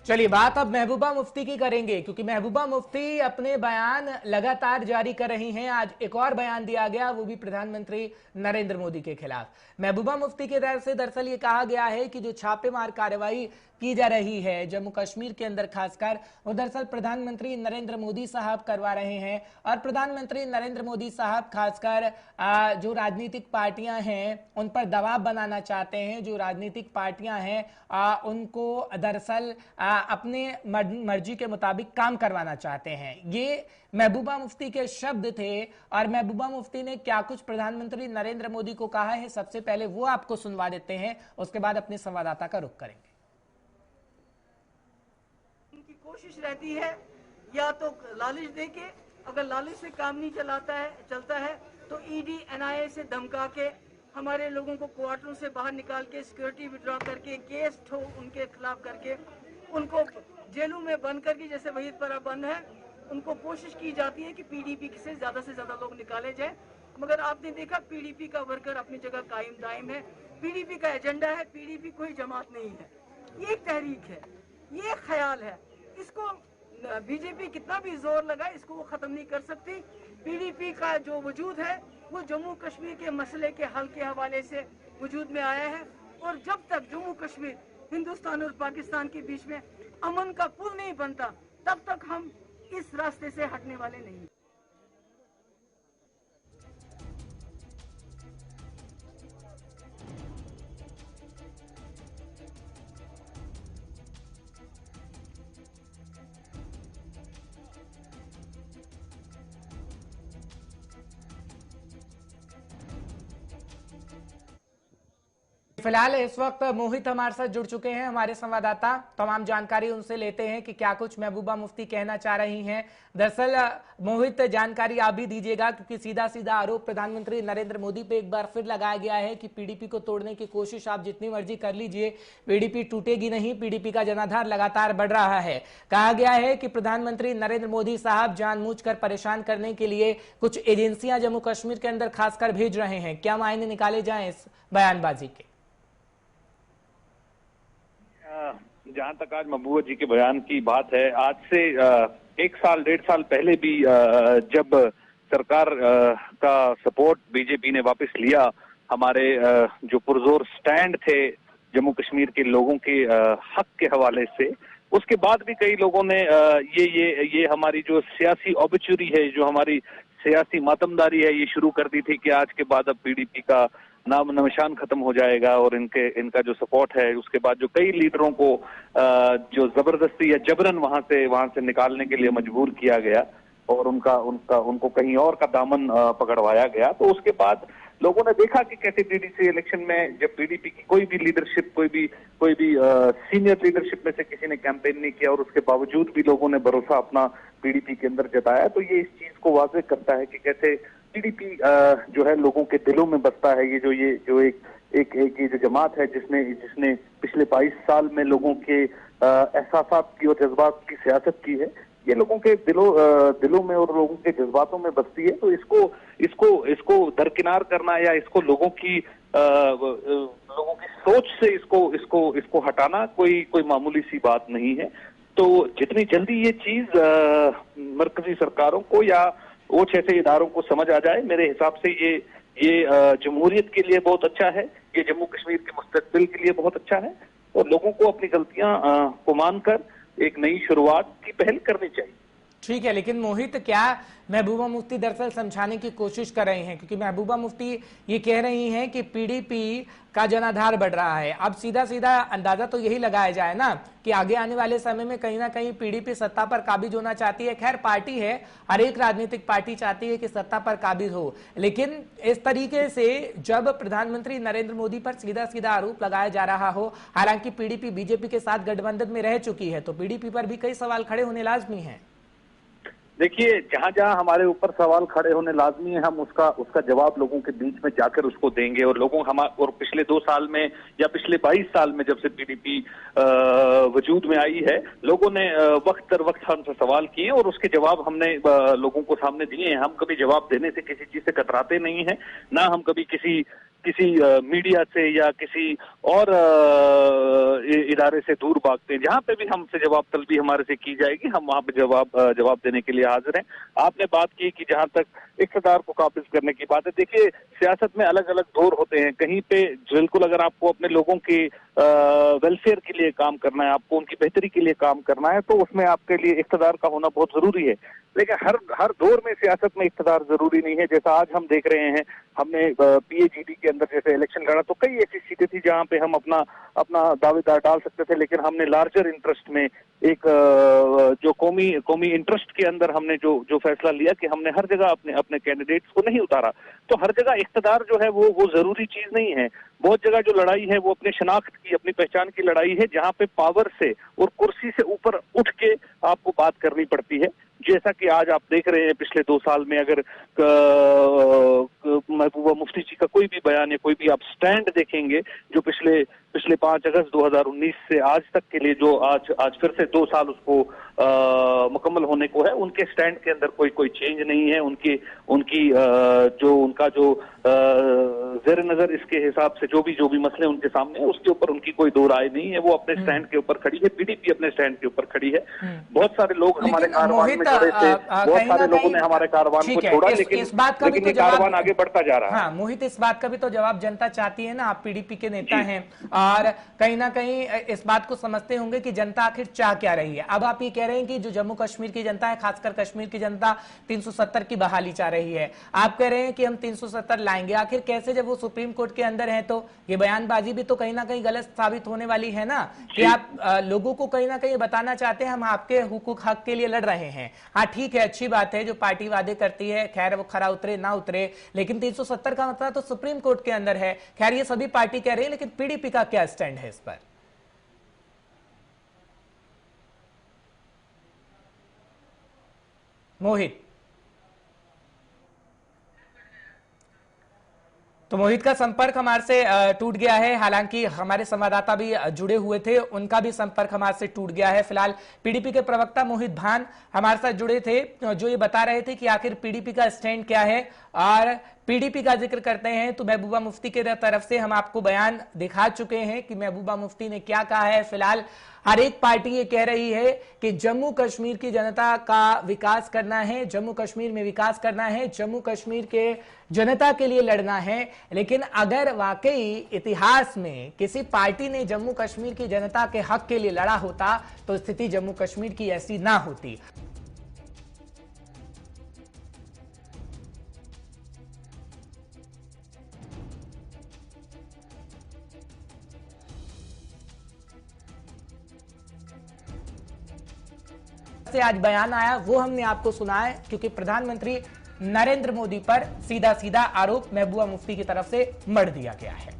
चलिए बात अब महबूबा मुफ्ती की करेंगे, क्योंकि महबूबा मुफ्ती अपने बयान लगातार जारी कर रही हैं। आज एक और बयान दिया गया, वो भी प्रधानमंत्री नरेंद्र मोदी के खिलाफ। महबूबा मुफ्ती के तरफ से दरअसल ये कहा गया है कि जो छापेमार कार्रवाई की जा रही है जम्मू कश्मीर के अंदर खासकर, वो दरअसल प्रधानमंत्री नरेंद्र मोदी साहब करवा रहे हैं। और प्रधानमंत्री नरेंद्र मोदी साहब खासकर जो राजनीतिक पार्टियां हैं उन पर दबाव बनाना चाहते हैं। जो राजनीतिक पार्टियां हैं उनको दरअसल अपने मर्जी के मुताबिक काम करवाना चाहते हैं। ये महबूबा मुफ्ती के शब्द थे। और महबूबा मुफ्ती ने क्या कुछ प्रधानमंत्री नरेंद्र मोदी को कहा है, सबसे पहले वो आपको सुनवा देते हैं, उसके बाद अपने संवाददाता का रुख करेंगे। उनकी कोशिश रहती है या तो लालच देके, अगर लालच से काम नहीं चलता है तो ईडी एनआईए से धमका के हमारे लोगों को क्वार्टरों से बाहर निकाल के सिक्योरिटी विड्रॉ करके केस उनके खिलाफ करके उनको जेलों में बंद करके, जैसे वहीदपुरा बंद है, उनको कोशिश की जाती है कि पीडीपी से ज्यादा लोग निकाले जाए। मगर आपने देखा पीडीपी का वर्कर अपनी जगह कायम दायम है। पीडीपी का एजेंडा है, पीडीपी कोई जमात नहीं है, ये एक तहरीक है, ये ख्याल है। इसको बीजेपी कितना भी जोर लगाए इसको वो खत्म नहीं कर सकती। पीडीपी का जो वजूद है वो जम्मू कश्मीर के मसले के हल के हवाले से वजूद में आया है। और जब तक जम्मू कश्मीर हिंदुस्तान और पाकिस्तान के बीच में अमन का पुल नहीं बनता, तब तक हम इस रास्ते से हटने वाले नहीं। फिलहाल इस वक्त मोहित हमारे साथ जुड़ चुके हैं, हमारे संवाददाता। तमाम जानकारी उनसे लेते हैं कि क्या कुछ महबूबा मुफ्ती कहना चाह रही हैं। दरअसल मोहित, जानकारी आप भी दीजिएगा, क्योंकि सीधा सीधा आरोप प्रधानमंत्री नरेंद्र मोदी पे एक बार फिर लगाया गया है कि पीडीपी को तोड़ने की कोशिश आप जितनी मर्जी कर लीजिए, पीडीपी टूटेगी नहीं। पीडीपी का जनाधार लगातार बढ़ रहा है। कहा गया है कि प्रधानमंत्री नरेंद्र मोदी साहब जानबूझकर परेशान करने के लिए कुछ एजेंसियां जम्मू कश्मीर के अंदर खासकर भेज रहे हैं। क्या मायने निकाले जाए इस बयानबाजी के? जहां तक आज महबूबा जी के बयान की बात है, आज से 1 साल 1.5 साल पहले भी जब सरकार का सपोर्ट बीजेपी ने वापस लिया, हमारे जो पुरजोर स्टैंड थे जम्मू कश्मीर के लोगों के हक के हवाले से, उसके बाद भी कई लोगों ने ये हमारी जो सियासी ऑबिचुरी है, जो हमारी सियासी मातमदारी है, ये शुरू कर दी थी कि आज के बाद अब पीडीपी का नाम निशान खत्म हो जाएगा। और इनका जो सपोर्ट है, उसके बाद जो कई लीडरों को जो जबरदस्ती या जबरन वहां से निकालने के लिए मजबूर किया गया और उनको कहीं और का दामन पकड़वाया गया। तो उसके बाद लोगों ने देखा कि कैसे डीडीसी इलेक्शन में जब पीडीपी की कोई भी लीडरशिप, कोई भी सीनियर लीडरशिप में से किसी ने कैंपेन नहीं किया और उसके बावजूद भी लोगों ने भरोसा अपना पीडीपी के अंदर जताया, तो ये इस चीज को वाज़ेह करता है कि कैसे पीडीपी जो है लोगों के दिलों में बसता है। ये जो एक जो जमात है जिसने पिछले 22 साल में लोगों के एहसासात की और जज्बात की सियासत की है, ये लोगों के दिलों में और लोगों के जज्बातों में बसती है। तो इसको दरकिनार करना या इसको लोगों की सोच से इसको हटाना कोई मामूली सी बात नहीं है। तो जितनी जल्दी ये चीज मरकजी सरकारों को या वो जैसे इदारों को समझ आ जाए, मेरे हिसाब से ये जमहूरियत के लिए बहुत अच्छा है, ये जम्मू कश्मीर के मुस्तकबिल के लिए बहुत अच्छा है। और लोगों को अपनी गलतियां को मानकर एक नई शुरुआत की पहल करनी चाहिए। ठीक है, लेकिन मोहित, क्या महबूबा मुफ्ती दरअसल समझाने की कोशिश कर रही हैं? क्योंकि महबूबा मुफ्ती ये कह रही हैं कि पीडीपी का जनाधार बढ़ रहा है। अब सीधा सीधा अंदाजा तो यही लगाया जाए ना कि आगे आने वाले समय में कहीं ना कहीं पीडीपी सत्ता पर काबिज होना चाहती है। खैर, पार्टी है, हर एक राजनीतिक पार्टी चाहती है कि सत्ता पर काबिज हो, लेकिन इस तरीके से जब प्रधानमंत्री नरेंद्र मोदी पर सीधा सीधा आरोप लगाया जा रहा हो, हालांकि पीडीपी बीजेपी के साथ गठबंधन में रह चुकी है, तो पीडीपी पर भी कई सवाल खड़े होने लाजमी है। देखिए, जहां जहां हमारे ऊपर सवाल खड़े होने लाजमी है, हम उसका जवाब लोगों के बीच में जाकर उसको देंगे। और और पिछले 2 साल में या पिछले 22 साल में जब से पीडीपी वजूद में आई है, लोगों ने वक्त दर वक्त हमसे सवाल किए और उसके जवाब हमने लोगों को सामने दिए हैं। हम कभी जवाब देने से किसी चीज से कतराते नहीं हैं, ना हम कभी किसी किसी मीडिया से या किसी और इदारे से दूर भागते हैं। जहां पे भी हमसे जवाब तलबी हमारे से की जाएगी, हम वहां पे जवाब देने के लिए हाजिर हैं। आपने बात की कि जहां तक इक़्तिदार को काबिज करने की बात है, देखिए सियासत में अलग अलग दौर होते हैं। कहीं पे बिल्कुल अगर आपको अपने लोगों के वेलफेयर के लिए काम करना है, आपको उनकी बेहतरी के लिए काम करना है, तो उसमें आपके लिए इक़्तिदार का होना बहुत जरूरी है। लेकिन हर दौर में सियासत में इक़्तिदार जरूरी नहीं है। जैसा आज हम देख रहे हैं, हमने पीएचईडी के अंदर जैसे इलेक्शन लड़ा तो कई ऐसी सीटें थी जहां पे हम अपना दावेदार डाल सकते थे, लेकिन हमने लार्जर इंटरेस्ट में एक जो कौमी इंटरेस्ट के अंदर हमने जो फैसला लिया कि हमने हर जगह अपने कैंडिडेट्स को नहीं उतारा। तो हर जगह इक़्तिदार जो है वो जरूरी चीज नहीं है। बहुत जगह जो लड़ाई है वो अपनी शनाख्त की, अपनी पहचान की लड़ाई है, जहां पे पावर से और कुर्सी से ऊपर उठ के आपको बात करनी पड़ती है। जैसा कि आज आप देख रहे हैं, पिछले 2 साल में अगर महबूबा मुफ्ती जी का कोई भी बयान या कोई भी आप स्टैंड देखेंगे, जो पिछले 5 अगस्त 2019 से आज तक के लिए जो आज फिर से 2 साल उसको मुकम्मल होने को है, उनके स्टैंड के अंदर कोई चेंज नहीं है। उनका जो ज़ेर नजर इसके हिसाब से जो भी मसले उनके सामने है, उसके ऊपर उनकी कोई दो राय नहीं है। वो अपने स्टैंड के ऊपर खड़ी है, पीडीपी अपने स्टैंड के ऊपर खड़ी है। बहुत सारे लोग हमारे कारवान में जुड़े थे, बहुत सारे लोगों ने हमारे कारवान को छोड़ा, लेकिन ये कारवान आगे बढ़ता जा रहा है। हाँ मोहित, इस बात का भी तो जवाब जनता चाहती है ना। आप पीडीपी के नेता हैं और कहीं ना कहीं इस बात को समझते होंगे कि जनता आखिर चाह क्या रही है। अब आप ये कह रहे हैं कि जो जम्मू कश्मीर की जनता है, खासकर कश्मीर की जनता 370 की बहाली चाह रही है। आप कह रहे हैं कि हम 370 लाएंगे, आखिर कैसे, जब वो सुप्रीम कोर्ट के अंदर है? तो ये बयानबाजी भी तो कहीं ना कहीं गलत साबित होने वाली है ना, कि आप लोगों को कहीं ना कहीं बताना चाहते हैं हम आपके हुकूक हक के लिए लड़ रहे हैं। हाँ ठीक है, अच्छी बात है, जो पार्टी वादे करती है, खैर वो खरा उतरे ना उतरे, लेकिन 370 का मतलब तो सुप्रीम कोर्ट के अंदर है। खैर ये सभी पार्टी कह रही है, लेकिन पीडीपी का क्या स्टैंड है इस पर? मोहित, तो मोहित का संपर्क हमारे से टूट गया है। हालांकि हमारे संवाददाता भी जुड़े हुए थे, उनका भी संपर्क हमारे से टूट गया है। फिलहाल पीडीपी के प्रवक्ता मोहित भान हमारे साथ जुड़े थे, जो ये बता रहे थे कि आखिर पीडीपी का स्टैंड क्या है। और पीडीपी का जिक्र करते हैं तो महबूबा मुफ्ती के तरफ से हम आपको बयान दिखा चुके हैं कि महबूबा मुफ्ती ने क्या कहा है। फिलहाल हर एक पार्टी ये कह रही है कि जम्मू कश्मीर की जनता का विकास करना है, जम्मू कश्मीर में विकास करना है, जम्मू कश्मीर के जनता के लिए लड़ना है। लेकिन अगर वाकई इतिहास में किसी पार्टी ने जम्मू कश्मीर की जनता के हक के लिए लड़ा होता तो स्थिति जम्मू कश्मीर की ऐसी ना होती। से आज बयान आया वो हमने आपको सुनाया, क्योंकि प्रधानमंत्री नरेंद्र मोदी पर सीधा सीधा आरोप महबूबा मुफ्ती की तरफ से मढ़ दिया गया है।